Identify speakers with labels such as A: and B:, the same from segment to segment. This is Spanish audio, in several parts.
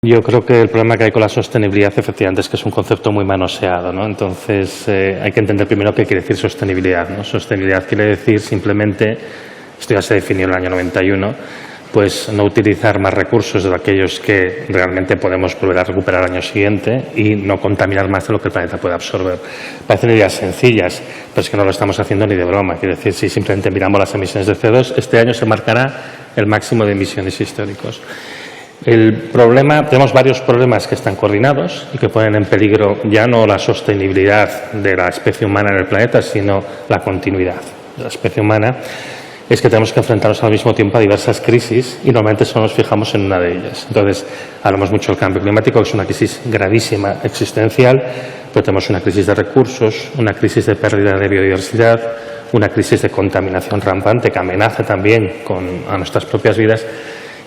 A: Yo creo que el problema que hay con la sostenibilidad, efectivamente, es que es un concepto muy manoseado, ¿no? Entonces, hay que entender primero qué quiere decir sostenibilidad, ¿no? Sostenibilidad quiere decir simplemente, esto ya se definió en el año 91, pues no utilizar más recursos de aquellos que realmente podemos volver a recuperar al año siguiente y no contaminar más de lo que el planeta puede absorber. Parecen ideas sencillas, pero es que no lo estamos haciendo ni de broma. Quiere decir, si simplemente miramos las emisiones de CO2, este año se marcará el máximo de emisiones históricos. Tenemos varios problemas que están coordinados y que ponen en peligro ya no la sostenibilidad de la especie humana en el planeta, sino la continuidad de la especie humana. Es que tenemos que enfrentarnos al mismo tiempo a diversas crisis y normalmente solo nos fijamos en una de ellas. Entonces, hablamos mucho del cambio climático, que es una crisis gravísima, existencial, pero tenemos una crisis de recursos, una crisis de pérdida de biodiversidad, una crisis de contaminación rampante que amenaza también a nuestras propias vidas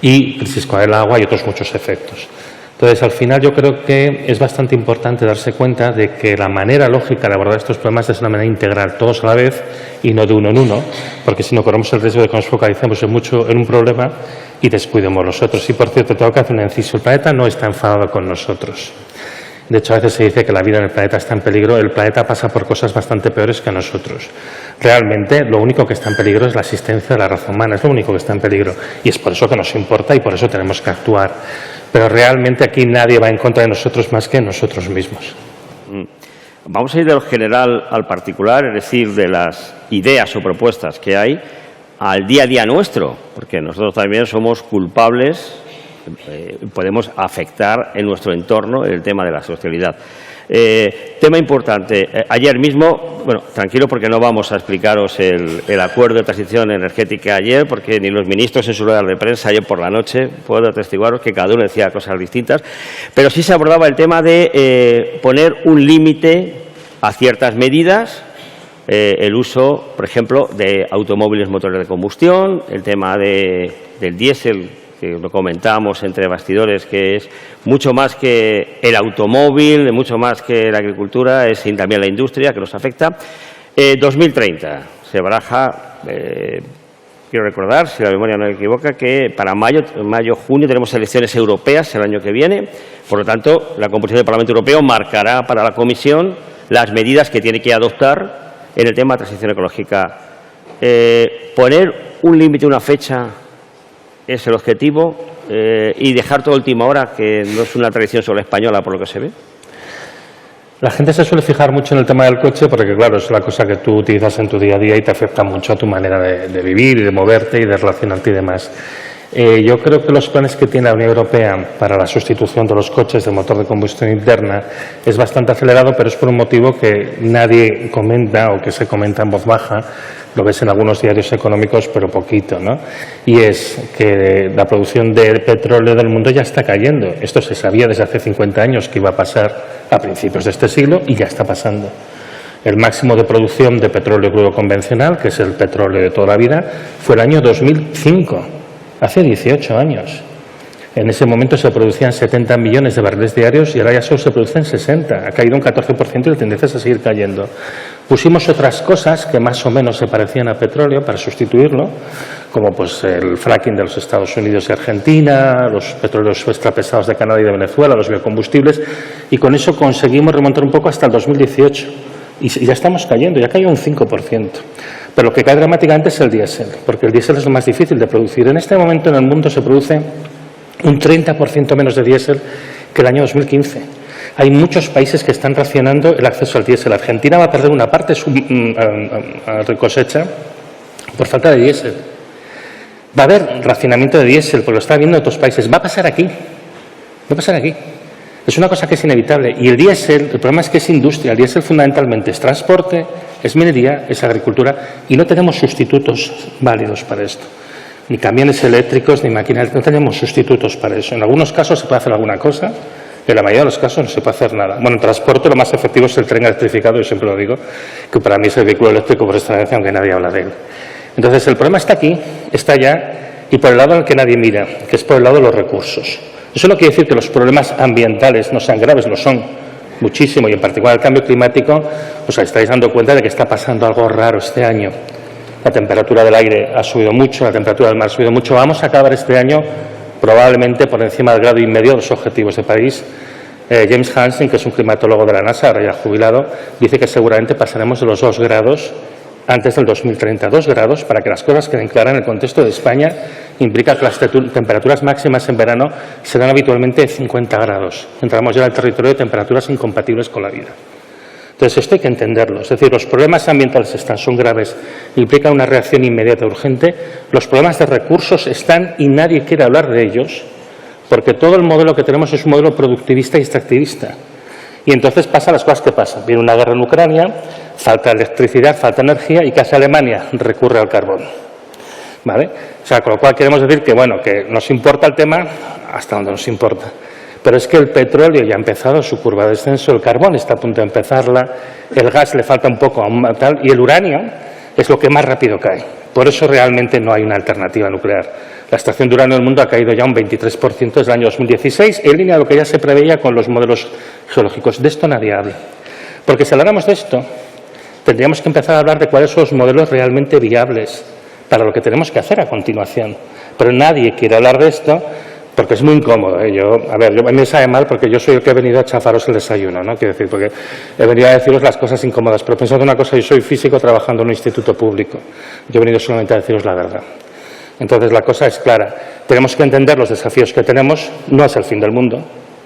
A: y crisis con el agua y otros muchos efectos. Entonces, al final yo creo que es bastante importante darse cuenta de que la manera lógica de abordar estos problemas es una manera integral, todos a la vez y no de uno en uno, porque si no corremos el riesgo de que nos focalicemos en un problema y descuidemos los otros. Y, por cierto, tengo que hacer un inciso. El planeta no está enfadado con nosotros. De hecho, a veces se dice que la vida en el planeta está en peligro. El planeta pasa por cosas bastante peores que nosotros. Realmente, lo único que está en peligro es la existencia de la raza humana. Es lo único que está en peligro. Y es por eso que nos importa y por eso tenemos que actuar. Pero realmente aquí nadie va en contra de nosotros más que nosotros mismos.
B: Vamos a ir de lo general al particular, es decir, de las ideas o propuestas que hay al día a día nuestro, porque nosotros también somos culpables, podemos afectar en nuestro entorno el tema de la sostenibilidad. Tema importante. Ayer mismo, bueno, tranquilo porque no vamos a explicaros el acuerdo de transición energética ayer, porque ni los ministros en su rueda de prensa ayer por la noche, puedo atestiguaros que cada uno decía cosas distintas, pero sí se abordaba el tema de poner un límite a ciertas medidas, el uso, por ejemplo, de automóviles motores de combustión, el tema del diésel, que lo comentamos entre bastidores, que es mucho más que el automóvil, mucho más que la agricultura, es también la industria que nos afecta. 2030 se baraja, quiero recordar, si la memoria no me equivoca, que para mayo, junio tenemos elecciones europeas el año que viene. Por lo tanto, la composición del Parlamento Europeo marcará para la Comisión las medidas que tiene que adoptar en el tema de transición ecológica. Poner un límite, una fecha, es el objetivo, y dejar todo a última hora, que no es una tradición solo española por lo que se ve.
A: La gente se suele fijar mucho en el tema del coche porque, claro, es la cosa que tú utilizas en tu día a día y te afecta mucho a tu manera de vivir y de moverte y de relacionarte y demás. Yo creo que los planes que tiene la Unión Europea para la sustitución de los coches de motor de combustión interna es bastante acelerado, pero es por un motivo que nadie comenta o que se comenta en voz baja. Lo ves en algunos diarios económicos, pero poquito, ¿no? Y es que la producción de petróleo del mundo ya está cayendo. Esto se sabía desde hace 50 años que iba a pasar a principios de este siglo y ya está pasando. El máximo de producción de petróleo crudo convencional, que es el petróleo de toda la vida, fue el año 2005, hace 18 años. En ese momento se producían 70 millones de barriles diarios y ahora ya solo se producen 60. Ha caído un 14% y la tendencia es a seguir cayendo. Pusimos otras cosas que más o menos se parecían a petróleo para sustituirlo, como pues el fracking de los Estados Unidos y Argentina, los petróleos extrapesados de Canadá y de Venezuela, los biocombustibles, y con eso conseguimos remontar un poco hasta el 2018. Y ya estamos cayendo, ya cayó un 5%. Pero lo que cae dramáticamente es el diésel, porque el diésel es lo más difícil de producir. En este momento en el mundo se produce un 30% menos de diésel que el año 2015. Hay muchos países que están racionando el acceso al diésel. Argentina va a perder una parte de su cosecha por falta de diésel. Va a haber racionamiento de diésel, porque lo está viendo en otros países. Va a pasar aquí. Va a pasar aquí. Es una cosa que es inevitable. Y el diésel, el problema es que es industria. El diésel fundamentalmente es transporte, es minería, es agricultura y no tenemos sustitutos válidos para esto. Ni camiones eléctricos, ni máquinas, no tenemos sustitutos para eso. En algunos casos se puede hacer alguna cosa, en la mayoría de los casos no se puede hacer nada. Bueno, en transporte lo más efectivo es el tren electrificado, yo siempre lo digo, que para mí es el vehículo eléctrico por excelencia, aunque nadie habla de él. Entonces, el problema está aquí, está allá, y por el lado en el que nadie mira, que es por el lado de los recursos. Eso no quiere decir que los problemas ambientales no sean graves, lo son muchísimo, y en particular el cambio climático, os estáis dando cuenta de que está pasando algo raro este año. La temperatura del aire ha subido mucho, la temperatura del mar ha subido mucho. Vamos a acabar este año probablemente por encima del grado y medio de los objetivos de París. James Hansen, que es un climatólogo de la NASA, ahora ya jubilado, dice que seguramente pasaremos de los 2 grados antes del 2030. 2 grados, para que las cosas queden claras en el contexto de España, implica que las temperaturas máximas en verano serán habitualmente de 50 grados. Entramos ya en el territorio de temperaturas incompatibles con la vida. Entonces, esto hay que entenderlo. Es decir, los problemas ambientales son graves, implican una reacción inmediata, urgente. Los problemas de recursos están y nadie quiere hablar de ellos, porque todo el modelo que tenemos es un modelo productivista y extractivista. Y entonces pasan las cosas que pasan. Viene una guerra en Ucrania, falta electricidad, falta energía y casi Alemania recurre al carbón. ¿Vale? O sea, con lo cual queremos decir que, bueno, que nos importa el tema hasta donde nos importa. Pero es que el petróleo ya ha empezado su curva de descenso, el carbón está a punto de empezarla, el gas le falta un poco aún tal, y el uranio es lo que más rápido cae. Por eso realmente no hay una alternativa nuclear. La extracción de uranio en el mundo ha caído ya un 23% desde el año 2016, en línea de lo que ya se preveía con los modelos geológicos. De esto nadie habla. Porque si habláramos de esto, tendríamos que empezar a hablar de cuáles son los modelos realmente viables para lo que tenemos que hacer a continuación. Pero nadie quiere hablar de esto porque es muy incómodo. A mí me sabe mal porque yo soy el que he venido a chafaros el desayuno, ¿no? Quiero decir, porque he venido a deciros las cosas incómodas. Pero pensad una cosa, yo soy físico trabajando en un instituto público. Yo he venido solamente a deciros la verdad. Entonces, la cosa es clara. Tenemos que entender los desafíos que tenemos. No es el fin del mundo,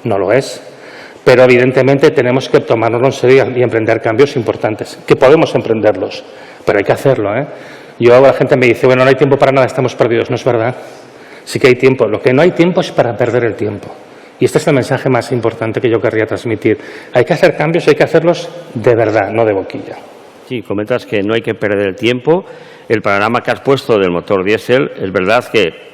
A: no lo es. Pero, evidentemente, tenemos que tomárnoslo en serio y emprender cambios importantes. Que podemos emprenderlos, pero hay que hacerlo, ¿eh? La gente me dice, bueno, no hay tiempo para nada, estamos perdidos. No es verdad. Sí que hay tiempo. Lo que no hay tiempo es para perder el tiempo. Y este es el mensaje más importante que yo querría transmitir. Hay que hacer cambios y hay que hacerlos de verdad, no de boquilla.
B: Sí, comentas que no hay que perder el tiempo. El panorama que has puesto del motor diésel, es verdad que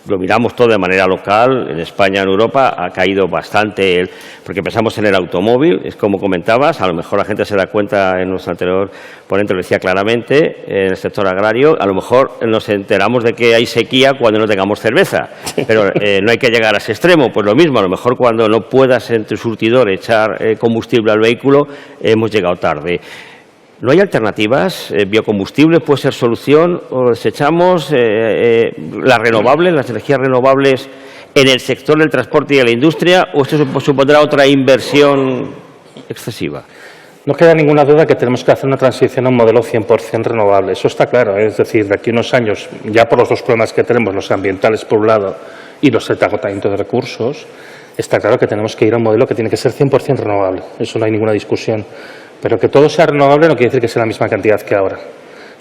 B: lo miramos todo de manera local, en España, en Europa, ha caído bastante, porque pensamos en el automóvil, es como comentabas, a lo mejor la gente se da cuenta, en nuestro anterior ponente lo decía claramente, en el sector agrario, a lo mejor nos enteramos de que hay sequía cuando no tengamos cerveza, pero no hay que llegar a ese extremo. Pues lo mismo, a lo mejor cuando no puedas en tu surtidor echar combustible al vehículo, hemos llegado tarde. ¿No hay alternativas? ¿Biocombustible puede ser solución? ¿O desechamos las renovables, las energías renovables en el sector del transporte y de la industria? ¿O esto supondrá otra inversión excesiva?
A: No queda ninguna duda que tenemos que hacer una transición a un modelo 100% renovable. Eso está claro, ¿eh? Es decir, de aquí a unos años, ya por los dos problemas que tenemos, los ambientales por un lado y los de agotamiento de recursos, está claro que tenemos que ir a un modelo que tiene que ser 100% renovable. Eso no hay ninguna discusión. Pero que todo sea renovable no quiere decir que sea la misma cantidad que ahora.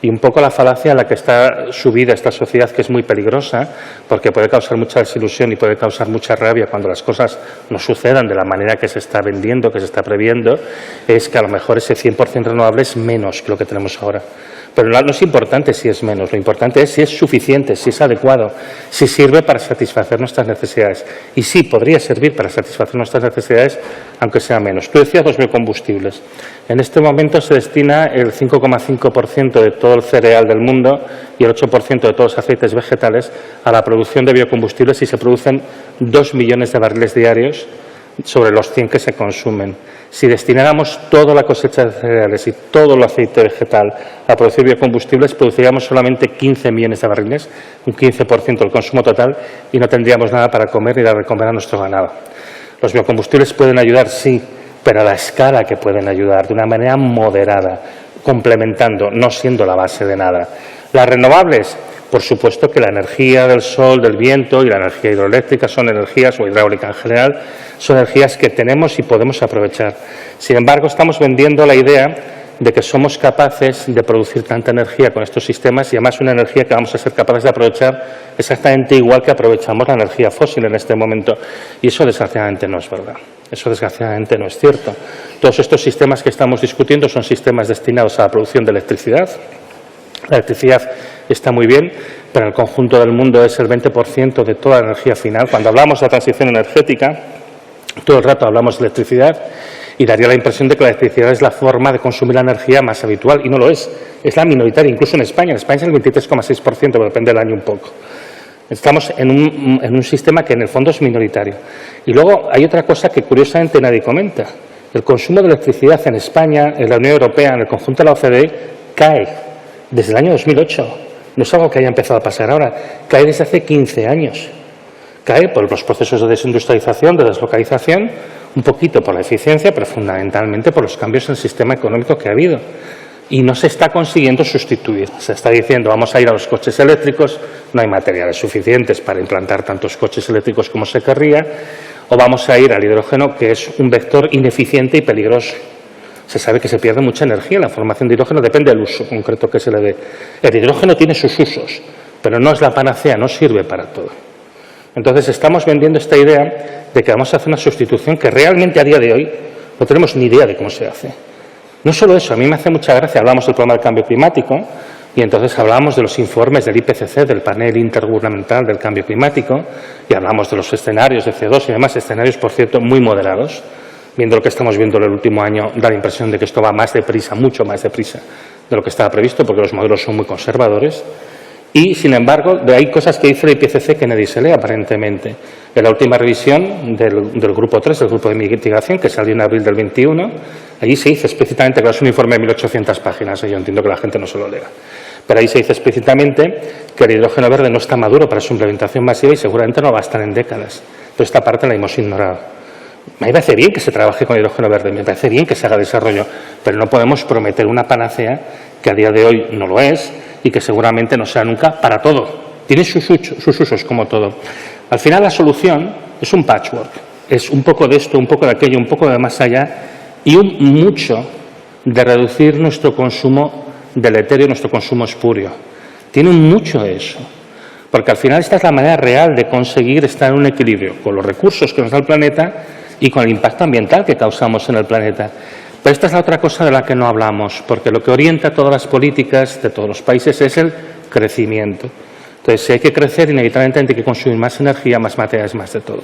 A: Y un poco la falacia en la que está subida esta sociedad, que es muy peligrosa, porque puede causar mucha desilusión y puede causar mucha rabia cuando las cosas no sucedan de la manera que se está vendiendo, que se está previendo, es que a lo mejor ese 100% renovable es menos que lo que tenemos ahora. Pero no es importante si es menos, lo importante es si es suficiente, si es adecuado, si sirve para satisfacer nuestras necesidades. Y sí, podría servir para satisfacer nuestras necesidades, aunque sea menos. Tú decías los biocombustibles. En este momento se destina el 5,5% de todo el cereal del mundo y el 8% de todos los aceites vegetales a la producción de biocombustibles y se producen 2 millones de barriles diarios sobre los 100 que se consumen. Si destináramos toda la cosecha de cereales y todo el aceite vegetal a producir biocombustibles, produciríamos solamente 15 millones de barriles, un 15% del consumo total, y no tendríamos nada para comer ni dar de comer a nuestro ganado. Los biocombustibles pueden ayudar, sí, pero a la escala que pueden ayudar, de una manera moderada, complementando, no siendo la base de nada. Las renovables, por supuesto que la energía del sol, del viento y la energía hidroeléctrica son energías, o hidráulica en general, son energías que tenemos y podemos aprovechar. Sin embargo, estamos vendiendo la idea de que somos capaces de producir tanta energía con estos sistemas y además una energía que vamos a ser capaces de aprovechar exactamente igual que aprovechamos la energía fósil en este momento. Y eso desgraciadamente no es verdad. Eso desgraciadamente no es cierto. Todos estos sistemas que estamos discutiendo son sistemas destinados a la producción de electricidad. La electricidad está muy bien, pero en el conjunto del mundo es el 20% de toda la energía final. Cuando hablamos de la transición energética, todo el rato hablamos de electricidad y daría la impresión de que la electricidad es la forma de consumir la energía más habitual, y no lo es. Es la minoritaria, incluso en España. En España es el 23,6%, pero depende del año un poco. Estamos en un sistema que en el fondo es minoritario. Y luego hay otra cosa que curiosamente nadie comenta. El consumo de electricidad en España, en la Unión Europea, en el conjunto de la OCDE, cae desde el año 2008. No es algo que haya empezado a pasar ahora. Cae desde hace 15 años. Cae por los procesos de desindustrialización, de deslocalización, un poquito por la eficiencia, pero fundamentalmente por los cambios en el sistema económico que ha habido. Y no se está consiguiendo sustituir. Se está diciendo, vamos a ir a los coches eléctricos, no hay materiales suficientes para implantar tantos coches eléctricos como se querría, o vamos a ir al hidrógeno, que es un vector ineficiente y peligroso. Se sabe que se pierde mucha energía en la formación de hidrógeno, depende del uso concreto que se le dé. El hidrógeno tiene sus usos, pero no es la panacea, no sirve para todo. Entonces, estamos vendiendo esta idea de que vamos a hacer una sustitución que realmente a día de hoy no tenemos ni idea de cómo se hace. No solo eso, a mí me hace mucha gracia, hablamos del problema del cambio climático y entonces hablamos de los informes del IPCC, del panel intergubernamental del cambio climático, y hablamos de los escenarios de CO2 y demás, escenarios, por cierto, muy moderados. Viendo lo que estamos viendo en el último año, da la impresión de que esto va más deprisa, mucho más deprisa de lo que estaba previsto, porque los modelos son muy conservadores. Y, sin embargo, hay cosas que dice el IPCC que nadie se lee, aparentemente. En la última revisión del Grupo 3, del Grupo de Mitigación, que salió en abril del 21, allí se dice explícitamente, que es un informe de 1.800 páginas, y yo entiendo que la gente no se lo lea, pero ahí se dice explícitamente que el hidrógeno verde no está maduro para su implementación masiva y seguramente no va a estar en décadas. Pero esta parte la hemos ignorado. Me parece bien que se trabaje con hidrógeno verde, me parece bien que se haga desarrollo, pero no podemos prometer una panacea que a día de hoy no lo es y que seguramente no será nunca para todo. Tiene sus usos, como todo. Al final, la solución es un patchwork. Es un poco de esto, un poco de aquello, un poco de más allá y mucho de reducir nuestro consumo del etéreo, nuestro consumo espurio. Tiene mucho de eso. Porque al final esta es la manera real de conseguir estar en un equilibrio con los recursos que nos da el planeta y con el impacto ambiental que causamos en el planeta. Pero esta es la otra cosa de la que no hablamos, porque lo que orienta todas las políticas de todos los países es el crecimiento. Entonces, si hay que crecer, inevitablemente hay que consumir más energía, más materiales, más de todo.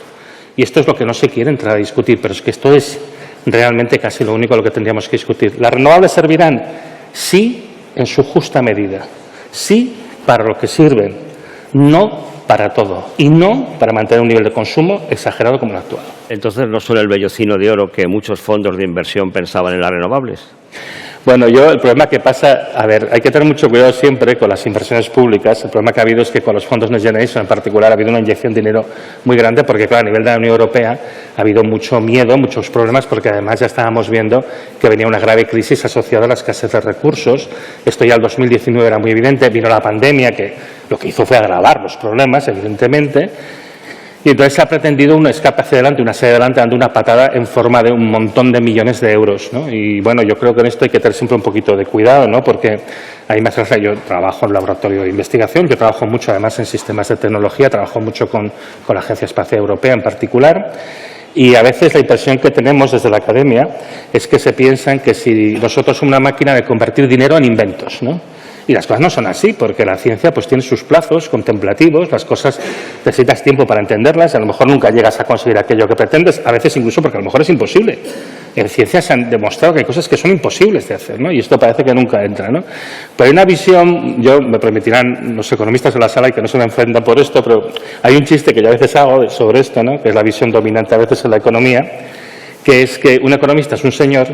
A: Y esto es lo que no se quiere entrar a discutir, pero es que esto es realmente casi lo único a lo que tendríamos que discutir. ¿Las renovables servirán? Sí, en su justa medida. Sí, para lo que sirven. No para todo. Y no para mantener un nivel de consumo exagerado como el actual.
B: Entonces, ¿no son el vellocino de oro que muchos fondos de inversión pensaban en las renovables?
A: Bueno, el problema que pasa, a ver, hay que tener mucho cuidado siempre con las inversiones públicas. El problema que ha habido es que con los fondos Next Generation en particular ha habido una inyección de dinero muy grande porque, claro, a nivel de la Unión Europea ha habido mucho miedo, muchos problemas, porque además ya estábamos viendo que venía una grave crisis asociada a la escasez de recursos. Esto ya el 2019 era muy evidente, vino la pandemia que lo que hizo fue agravar los problemas, evidentemente. Y entonces se ha pretendido un escape hacia adelante, una serie adelante, dando una patada en forma de un montón de millones de euros, ¿no? Y bueno, yo creo que en esto hay que tener siempre un poquito de cuidado, ¿no? Porque ahí me hace gracia, yo trabajo en un laboratorio de investigación, yo trabajo mucho además en sistemas de tecnología, trabajo mucho con la Agencia Espacial Europea en particular. Y a veces la impresión que tenemos desde la academia es que se piensan que si nosotros somos una máquina de convertir dinero en inventos, ¿no? Y las cosas no son así, porque la ciencia pues tiene sus plazos contemplativos, las cosas necesitas tiempo para entenderlas, a lo mejor nunca llegas a conseguir aquello que pretendes, a veces incluso porque a lo mejor es imposible. En ciencia se han demostrado que hay cosas que son imposibles de hacer, ¿no? Y esto parece que nunca entra, ¿no? Pero hay una visión, me permitirán los economistas de la sala y que no se me enfrentan por esto, pero hay un chiste que yo a veces hago sobre esto, ¿no? Que es la visión dominante a veces en la economía, que es que un economista es un señor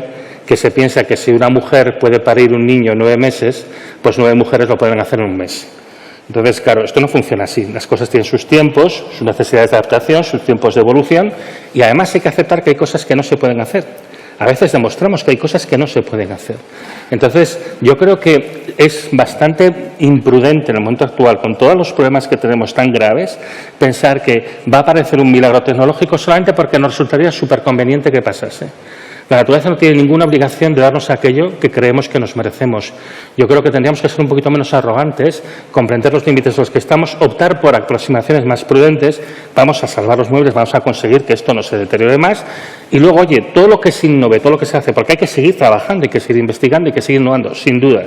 A: que se piensa que si una mujer puede parir un niño en 9 meses, pues 9 mujeres lo pueden hacer en un mes. Entonces, claro, esto no funciona así. Las cosas tienen sus tiempos, sus necesidades de adaptación, sus tiempos de evolución y además hay que aceptar que hay cosas que no se pueden hacer. A veces demostramos que hay cosas que no se pueden hacer. Entonces, yo creo que es bastante imprudente en el momento actual, con todos los problemas que tenemos tan graves, pensar que va a aparecer un milagro tecnológico solamente porque nos resultaría súper conveniente que pasase. La naturaleza no tiene ninguna obligación de darnos aquello que creemos que nos merecemos. Yo creo que tendríamos que ser un poquito menos arrogantes, comprender los límites en los que estamos, optar por aproximaciones más prudentes, vamos a salvar los muebles, vamos a conseguir que esto no se deteriore más y luego, oye, todo lo que se innove, todo lo que se hace, porque hay que seguir trabajando, hay que seguir investigando, hay que seguir innovando, sin duda.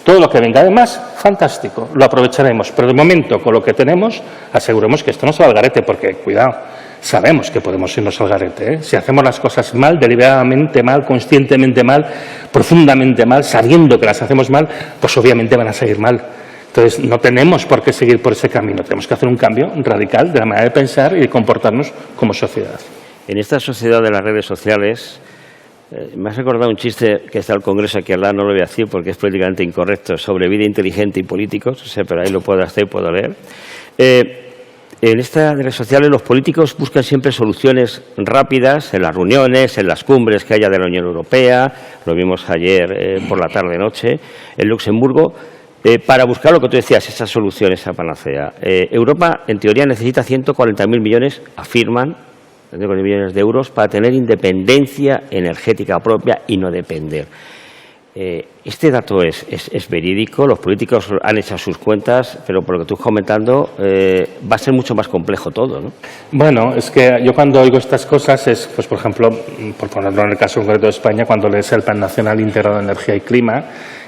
A: Todo lo que venga además, fantástico, lo aprovecharemos, pero de momento con lo que tenemos aseguremos que esto no se va al garete, porque, cuidado, sabemos que podemos irnos al garete, ¿eh? Si hacemos las cosas mal, deliberadamente mal, conscientemente mal, profundamente mal, sabiendo que las hacemos mal, pues obviamente van a seguir mal. Entonces, no tenemos por qué seguir por ese camino. Tenemos que hacer un cambio radical de la manera de pensar y de comportarnos como sociedad.
B: En esta sociedad de las redes sociales, me has recordado un chiste que está al Congreso aquí al lado, no lo voy a decir porque es políticamente incorrecto, sobre vida inteligente y políticos, pero ahí lo puedo hacer y puedo leer. En estas redes sociales los políticos buscan siempre soluciones rápidas en las reuniones, en las cumbres que haya de la Unión Europea, lo vimos ayer por la tarde-noche en Luxemburgo, para buscar lo que tú decías, esa solución, esa panacea. Europa, en teoría, necesita 140.000 millones, afirman, 140.000 millones de euros, para tener independencia energética propia y no depender. Este dato es verídico, los políticos han hecho sus cuentas, pero por lo que tú estás comentando va a ser mucho más complejo todo, ¿no?
A: Bueno, es que yo cuando oigo estas cosas es, pues por ejemplo, por ponerlo en el caso concreto de España, cuando lees el Plan Nacional Integrado de Energía y Clima,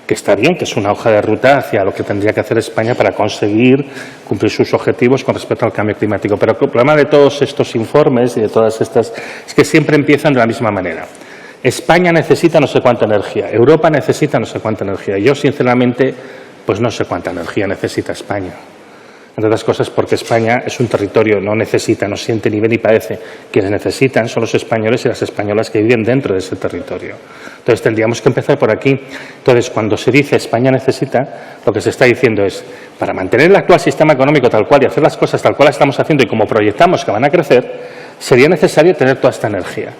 A: que está bien, que es una hoja de ruta hacia lo que tendría que hacer España para conseguir cumplir sus objetivos con respecto al cambio climático. Pero el problema de todos estos informes y de todas estas es que siempre empiezan de la misma manera. España necesita no sé cuánta energía, Europa necesita no sé cuánta energía. Yo, sinceramente, pues no sé cuánta energía necesita España. Entre otras cosas porque España es un territorio, no necesita, no siente, ni ve ni padece. Quienes necesitan son los españoles y las españolas que viven dentro de ese territorio. Entonces, tendríamos que empezar por aquí. Entonces, cuando se dice España necesita, lo que se está diciendo es, para mantener el actual sistema económico tal cual y hacer las cosas tal cual estamos haciendo y como proyectamos que van a crecer, sería necesario tener toda esta energía.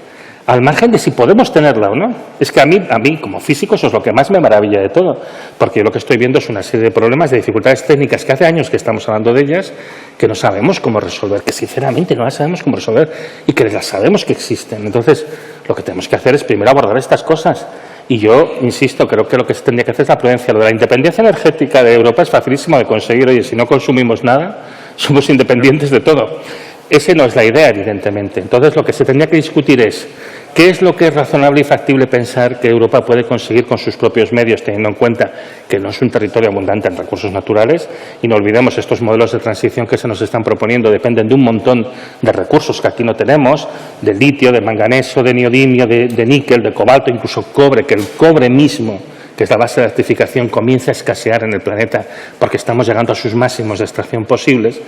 A: Al margen de si podemos tenerla o no. Es que a mí como físico, eso es lo que más me maravilla de todo, porque yo lo que estoy viendo es una serie de problemas, de dificultades técnicas que hace años que estamos hablando de ellas, que no sabemos cómo resolver, que sinceramente no las sabemos cómo resolver y que las sabemos que existen. Entonces, lo que tenemos que hacer es primero abordar estas cosas. Y yo, insisto, creo que lo que se tendría que hacer es la prudencia. Lo de la independencia energética de Europa es facilísimo de conseguir. Oye, si no consumimos nada, somos independientes de todo. Esa no es la idea, evidentemente. Entonces, lo que se tendría que discutir es qué es lo que es razonable y factible pensar que Europa puede conseguir con sus propios medios, teniendo en cuenta que no es un territorio abundante en recursos naturales. Y no olvidemos, estos modelos de transición que se nos están proponiendo dependen de un montón de recursos que aquí no tenemos, de litio, de manganeso, de neodimio, de níquel, de cobalto, incluso cobre, que el cobre mismo, que es la base de la electrificación, comienza a escasear en el planeta porque estamos llegando a sus máximos de extracción posibles.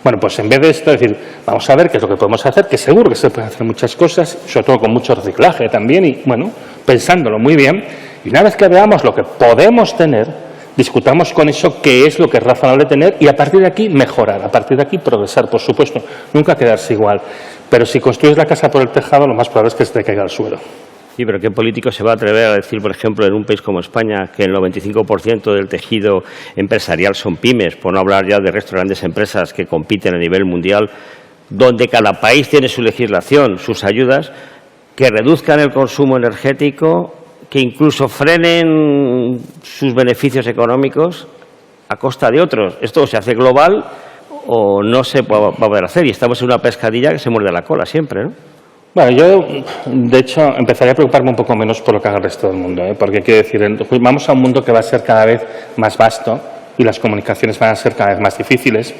A: Bueno, pues en vez de esto, decir, vamos a ver qué es lo que podemos hacer, que seguro que se pueden hacer muchas cosas, sobre todo con mucho reciclaje también, y bueno, pensándolo muy bien, y una vez que veamos lo que podemos tener, discutamos con eso qué es lo que es razonable tener y a partir de aquí mejorar, a partir de aquí progresar, por supuesto, nunca quedarse igual. Pero si construyes la casa por el tejado, lo más probable es que se te caiga al suelo.
B: Sí, pero ¿qué político se va a atrever a decir, por ejemplo, en un país como España, que el 95% del tejido empresarial son pymes, por no hablar ya del resto de grandes empresas que compiten a nivel mundial, donde cada país tiene su legislación, sus ayudas, que reduzcan el consumo energético, que incluso frenen sus beneficios económicos a costa de otros? Esto se hace global o no se va a poder hacer y estamos en una pescadilla que se muerde la cola siempre, ¿no?
A: Bueno, yo, de hecho, empezaría a preocuparme un poco menos por lo que haga el resto del mundo, porque quiero decir, vamos a un mundo que va a ser cada vez más vasto y las comunicaciones van a ser cada vez más difíciles,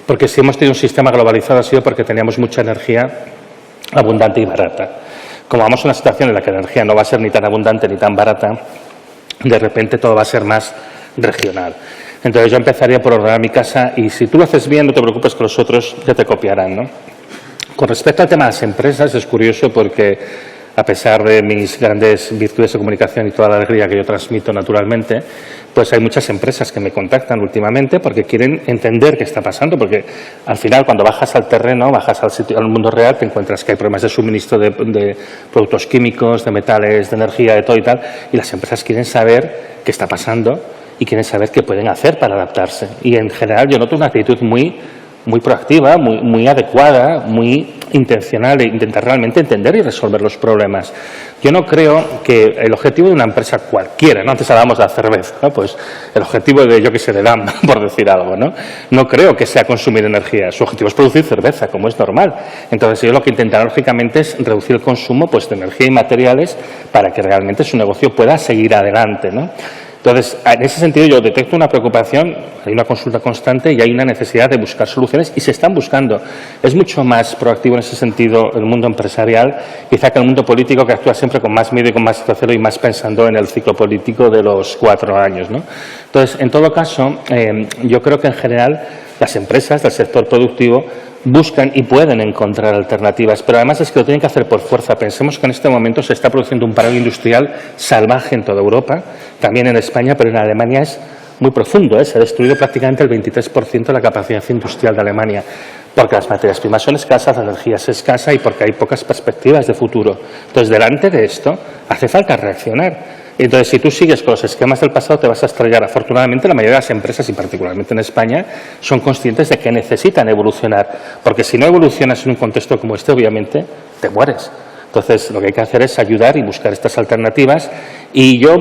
A: porque si hemos tenido un sistema globalizado ha sido porque teníamos mucha energía abundante y barata. Como vamos a una situación en la que la energía no va a ser ni tan abundante ni tan barata, de repente todo va a ser más regional. Entonces yo empezaría por ordenar mi casa y si tú lo haces bien, no te preocupes que los otros ya te copiarán, ¿no? Con respecto al tema de las empresas, es curioso porque, a pesar de mis grandes virtudes de comunicación y toda la alegría que yo transmito naturalmente, pues hay muchas empresas que me contactan últimamente porque quieren entender qué está pasando, porque al final cuando bajas al terreno, bajas al sitio, al mundo real, te encuentras que hay problemas de suministro de productos químicos, de metales, de energía, de todo y tal, y las empresas quieren saber qué está pasando y quieren saber qué pueden hacer para adaptarse. Y en general yo noto una actitud muy proactiva, muy adecuada, muy intencional de intentar realmente entender y resolver los problemas. Yo no creo que el objetivo de una empresa cualquiera, ¿no? Antes hablábamos de la cerveza, ¿no? Pues el objetivo de, yo que sé, de DAM, por decir algo, ¿no? No creo que sea consumir energía, su objetivo es producir cerveza, como es normal. Entonces, yo lo que intentaré, lógicamente, es reducir el consumo pues, de energía y materiales para que realmente su negocio pueda seguir adelante, ¿no? Entonces, en ese sentido yo detecto una preocupación, hay una consulta constante y hay una necesidad de buscar soluciones y se están buscando. Es mucho más proactivo en ese sentido el mundo empresarial, quizá que el mundo político que actúa siempre con más miedo y con más recelo y más pensando en el ciclo político de los 4 años, ¿no? Entonces, en todo caso, yo creo que en general las empresas del sector productivo buscan y pueden encontrar alternativas, pero además es que lo tienen que hacer por fuerza. Pensemos que en este momento se está produciendo un paro industrial salvaje en toda Europa, también en España, pero en Alemania es muy profundo, se ha destruido prácticamente el 23% de la capacidad industrial de Alemania, porque las materias primas son escasas, la energía es escasa y porque hay pocas perspectivas de futuro. Entonces, delante de esto, hace falta reaccionar. Entonces, si tú sigues con los esquemas del pasado, te vas a estrellar. Afortunadamente, la mayoría de las empresas, y particularmente en España, son conscientes de que necesitan evolucionar, porque si no evolucionas en un contexto como este, obviamente, te mueres. Entonces, lo que hay que hacer es ayudar y buscar estas alternativas. Y yo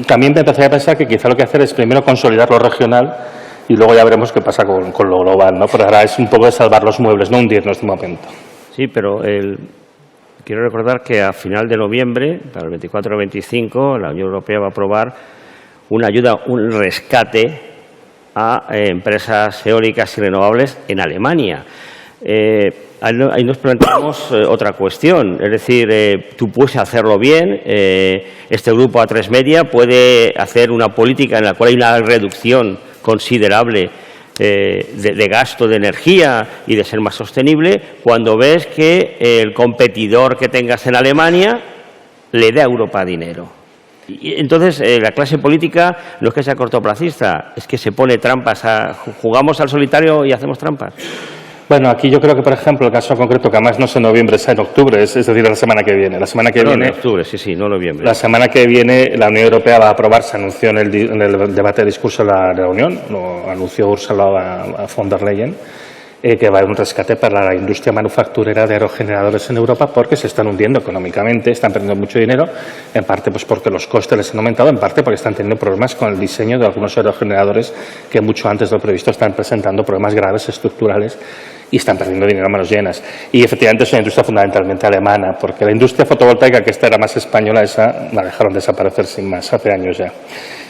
A: también me empecé a pensar que quizá lo que hacer es primero consolidar lo regional y luego ya veremos qué pasa con lo global, ¿no? Pero ahora es un poco de salvar los muebles, no hundirnos de momento.
B: Sí, pero quiero recordar que a final de noviembre, para el 24 o 25, la Unión Europea va a aprobar una ayuda, un rescate a empresas eólicas y renovables en Alemania. Ahí nos planteamos otra cuestión, es decir, tú puedes hacerlo bien, este grupo A3 Media puede hacer una política en la cual hay una reducción considerable de gasto de energía y de ser más sostenible, cuando ves que el competidor que tengas en Alemania le dé a Europa dinero. Y entonces, la clase política no es que sea cortoplacista, es que se pone trampas, jugamos al solitario y hacemos trampas.
A: Bueno, aquí yo creo que, por ejemplo, el caso concreto, que además no es en noviembre, es en octubre, es decir, la semana que viene. La semana que viene,
B: en octubre, sí, no noviembre.
A: La semana que viene la Unión Europea va a aprobar, se anunció en el debate de discurso de la Unión, lo anunció Ursula von der Leyen, que va a haber un rescate para la industria manufacturera de aerogeneradores en Europa porque se están hundiendo económicamente, están perdiendo mucho dinero, en parte pues porque los costes les han aumentado, en parte porque están teniendo problemas con el diseño de algunos aerogeneradores que mucho antes de lo previsto están presentando problemas graves estructurales y están perdiendo dinero a manos llenas. Y efectivamente es una industria fundamentalmente alemana, porque la industria fotovoltaica, que esta era más española, esa la dejaron desaparecer sin más, hace años ya.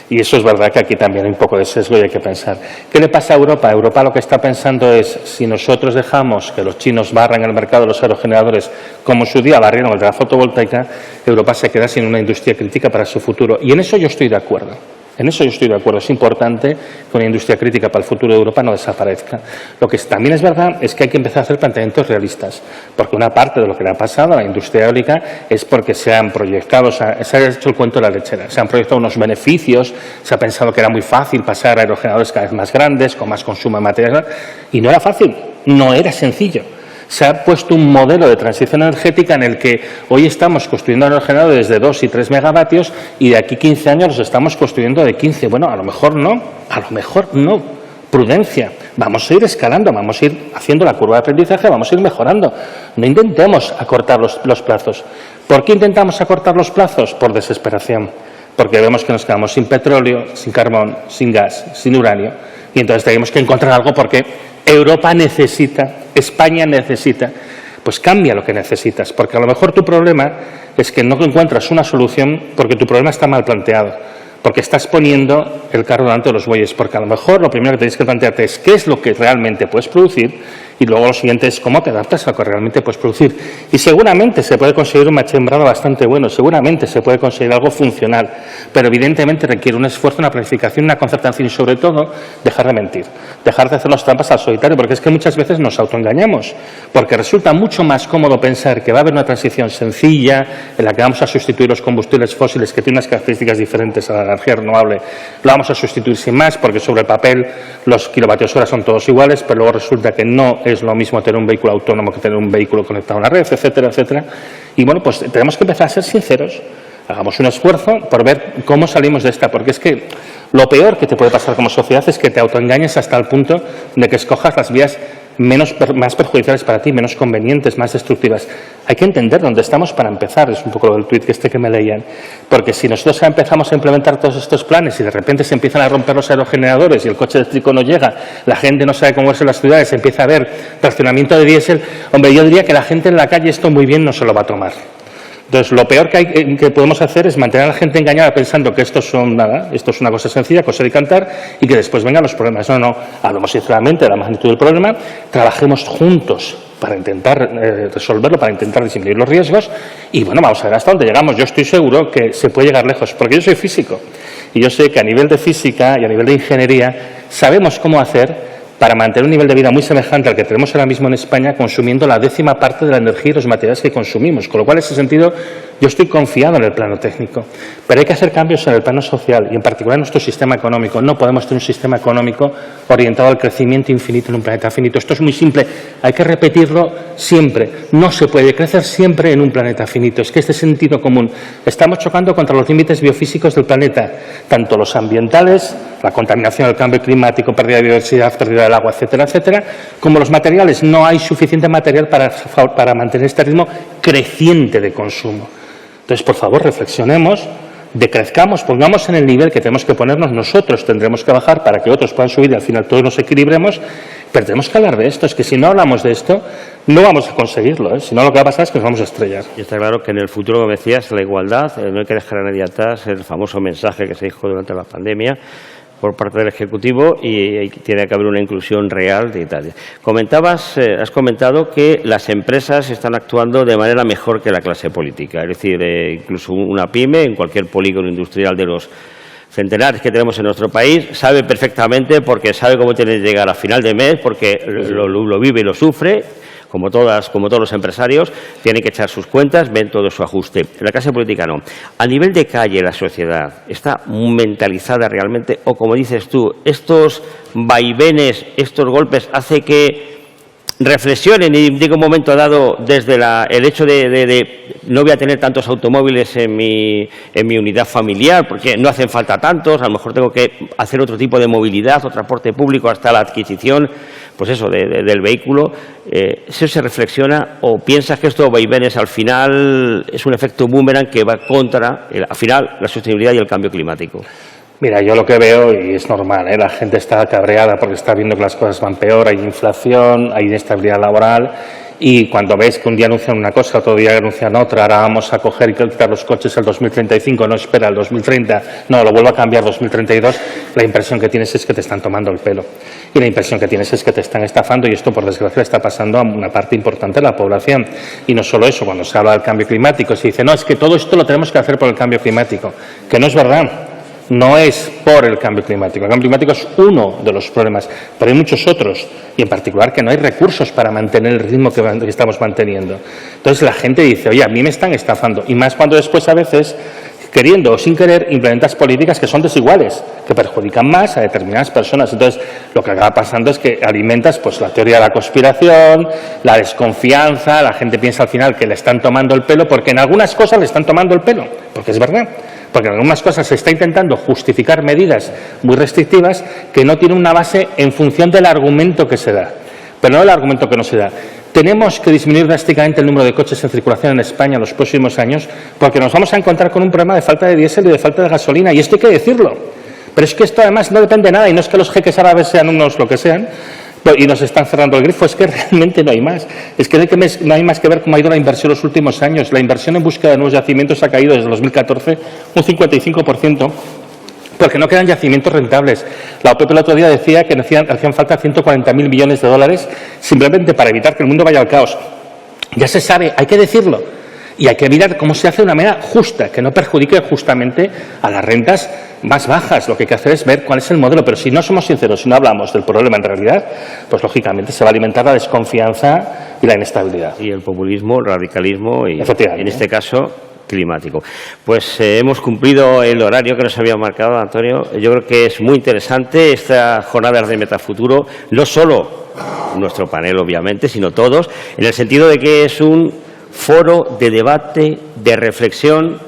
A: Y eso es verdad que aquí también hay un poco de sesgo y hay que pensar. ¿Qué le pasa a Europa? Europa lo que está pensando es, si nosotros dejamos que los chinos barran el mercado de los aerogeneradores, como en su día barrieron el de la fotovoltaica, Europa se queda sin una industria crítica para su futuro. Y en eso yo estoy de acuerdo. En eso yo estoy de acuerdo. Es importante que una industria crítica para el futuro de Europa no desaparezca. Lo que también es verdad es que hay que empezar a hacer planteamientos realistas, porque una parte de lo que le ha pasado a la industria eólica es porque se han proyectado, se ha hecho el cuento de la lechera, se han proyectado unos beneficios, se ha pensado que era muy fácil pasar a aerogeneradores cada vez más grandes, con más consumo de materiales, y no era fácil, no era sencillo. Se ha puesto un modelo de transición energética en el que hoy estamos construyendo aerogeneradores de 2 y 3 megavatios y de aquí 15 años los estamos construyendo de 15. Bueno, a lo mejor no. Prudencia. Vamos a ir escalando, vamos a ir haciendo la curva de aprendizaje, vamos a ir mejorando. No intentemos acortar los plazos. ¿Por qué intentamos acortar los plazos? Por desesperación. Porque vemos que nos quedamos sin petróleo, sin carbón, sin gas, sin uranio. Y entonces tenemos que encontrar algo porque Europa necesita, España necesita, pues cambia lo que necesitas, porque a lo mejor tu problema es que no encuentras una solución porque tu problema está mal planteado, porque estás poniendo el carro delante de los bueyes, porque a lo mejor lo primero que tienes que plantearte es qué es lo que realmente puedes producir y luego lo siguiente es cómo te adaptas a lo que realmente puedes producir. Y seguramente se puede conseguir un machembrado bastante bueno, seguramente se puede conseguir algo funcional, pero evidentemente requiere un esfuerzo, una planificación, una concertación y sobre todo dejar de mentir, dejar de hacer las trampas al solitario, porque es que muchas veces nos autoengañamos, porque resulta mucho más cómodo pensar que va a haber una transición sencilla en la que vamos a sustituir los combustibles fósiles que tienen unas características diferentes a la energía renovable, lo vamos a sustituir sin más porque sobre el papel los kilovatios hora son todos iguales, pero luego resulta que no es lo mismo tener un vehículo autónomo que tener un vehículo conectado a una red, etcétera, etcétera. Y bueno, pues tenemos que empezar a ser sinceros. Hagamos un esfuerzo por ver cómo salimos de esta, porque es que lo peor que te puede pasar como sociedad es que te autoengañes hasta el punto de que escojas las vías más perjudiciales para ti, menos convenientes, más destructivas. Hay que entender dónde estamos para empezar, es un poco lo del tuit que me leían, porque si nosotros empezamos a implementar todos estos planes y de repente se empiezan a romper los aerogeneradores y el coche eléctrico no llega, la gente no sabe cómo verse en las ciudades, empieza a haber racionamiento de diésel, hombre, yo diría que la gente en la calle esto muy bien no se lo va a tomar. Entonces, lo peor que podemos hacer es mantener a la gente engañada pensando que esto es una cosa sencilla, coser y cantar, y que después vengan los problemas. No, hablemos sinceramente de la magnitud del problema, trabajemos juntos para intentar resolverlo, para intentar disminuir los riesgos, y bueno, vamos a ver hasta dónde llegamos. Yo estoy seguro que se puede llegar lejos, porque yo soy físico, y yo sé que a nivel de física y a nivel de ingeniería sabemos cómo hacer para mantener un nivel de vida muy semejante al que tenemos ahora mismo en España, consumiendo la 10ª parte de la energía y los materiales que consumimos. Con lo cual, en ese sentido, Yo estoy confiado en el plano técnico, pero hay que hacer cambios en el plano social y en particular en nuestro sistema económico. No podemos tener un sistema económico orientado al crecimiento infinito en un planeta finito. Esto es muy simple, hay que repetirlo siempre. No se puede crecer siempre en un planeta finito. Es que este sentido común. Estamos chocando contra los límites biofísicos del planeta, tanto los ambientales, la contaminación, el cambio climático, pérdida de biodiversidad, pérdida del agua, etcétera, etcétera, como los materiales. No hay suficiente material para mantener este ritmo creciente de consumo. Entonces, por favor, reflexionemos, decrezcamos, pongamos en el nivel que tenemos que ponernos nosotros, tendremos que bajar para que otros puedan subir y al final todos nos equilibremos, pero tenemos que hablar de esto. Es que si no hablamos de esto, no vamos a conseguirlo, ¿eh? Si no, lo que va a pasar es que nos vamos a estrellar.
B: Y está claro que en el futuro, como decías, la igualdad, no hay que dejar a nadie atrás, el famoso mensaje que se dijo durante la pandemia por parte del Ejecutivo, y tiene que haber una inclusión real de Italia. Has comentado que las empresas están actuando de manera mejor que la clase política, es decir, incluso una pyme en cualquier polígono industrial de los centenares que tenemos en nuestro país sabe perfectamente, porque sabe cómo tiene que llegar a final de mes, porque lo vive y lo sufre. Como todos los empresarios, tienen que echar sus cuentas, ven todo su ajuste. En la clase política no. A nivel de calle, la sociedad está mentalizada realmente, o como dices tú, estos vaivenes, estos golpes, hace que reflexionen y diga un momento dado desde el hecho de no voy a tener tantos automóviles en mi unidad familiar porque no hacen falta tantos, a lo mejor tengo que hacer otro tipo de movilidad o transporte público hasta la adquisición, pues eso, del vehículo. ¿Eso se reflexiona o piensas que estos vaivenes al final es un efecto boomerang que va contra, al final, la sostenibilidad y el cambio climático?
A: Mira, yo lo que veo, y es normal, la gente está cabreada porque está viendo que las cosas van peor, hay inflación, hay inestabilidad laboral, y cuando ves que un día anuncian una cosa, otro día anuncian otra, ahora vamos a coger y quitar los coches el 2035, no espera el 2030, no, lo vuelvo a cambiar 2032, la impresión que tienes es que te están tomando el pelo. Y la impresión que tienes es que te están estafando, y esto, por desgracia, está pasando a una parte importante de la población. Y no solo eso, cuando se habla del cambio climático, se dice, no, es que todo esto lo tenemos que hacer por el cambio climático, que no es verdad. No es por el cambio climático. El cambio climático es uno de los problemas, pero hay muchos otros, y en particular que no hay recursos para mantener el ritmo que estamos manteniendo. Entonces la gente dice, oye, a mí me están estafando, y más cuando después a veces, queriendo o sin querer, implementas políticas que son desiguales, que perjudican más a determinadas personas. Entonces lo que acaba pasando es que alimentas pues la teoría de la conspiración, la desconfianza, la gente piensa al final que le están tomando el pelo, porque en algunas cosas le están tomando el pelo, porque es verdad. Porque en algunas cosas se está intentando justificar medidas muy restrictivas que no tienen una base en función del argumento que se da, pero no el argumento que no se da. Tenemos que disminuir drásticamente el número de coches en circulación en España en los próximos años, porque nos vamos a encontrar con un problema de falta de diésel y de falta de gasolina, y esto hay que decirlo. Pero es que esto además no depende de nada, y no es que los jeques árabes sean unos lo que sean, y nos están cerrando el grifo, es que realmente no hay más. Es que no hay más que ver cómo ha ido la inversión los últimos años. La inversión en búsqueda de nuevos yacimientos ha caído desde el 2014 un 55%, porque no quedan yacimientos rentables. La OPEP el otro día decía que hacían falta 140.000 millones de dólares simplemente para evitar que el mundo vaya al caos. Ya se sabe, hay que decirlo. Y hay que mirar cómo se hace de una manera justa, que no perjudique justamente a las rentas más bajas. Lo que hay que hacer es ver cuál es el modelo. Pero si no somos sinceros, si no hablamos del problema en realidad, pues lógicamente se va a alimentar la desconfianza y la inestabilidad.
B: Y el populismo, el radicalismo y, en este caso, climático. Pues hemos cumplido el horario que nos había marcado, Antonio. Yo creo que es muy interesante esta jornada de Metafuturo, no solo nuestro panel, obviamente, sino todos, en el sentido de que es un foro de debate, de reflexión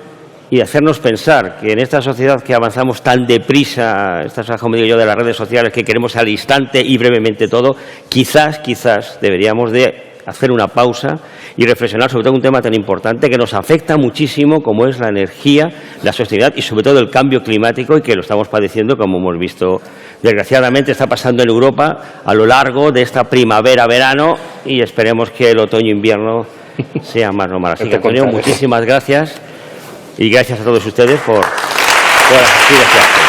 B: y de hacernos pensar que en esta sociedad que avanzamos tan deprisa, esta sociedad, como digo yo, de las redes sociales, que queremos al instante y brevemente todo, quizás deberíamos de hacer una pausa y reflexionar sobre todo un tema tan importante que nos afecta muchísimo como es la energía, la sostenibilidad y sobre todo el cambio climático, y que lo estamos padeciendo, como hemos visto, desgraciadamente está pasando en Europa a lo largo de esta primavera-verano, y esperemos que el otoño-invierno sea más normal. Así que, Antonio, muchísimas gracias, y gracias a todos ustedes por asistir a este acto.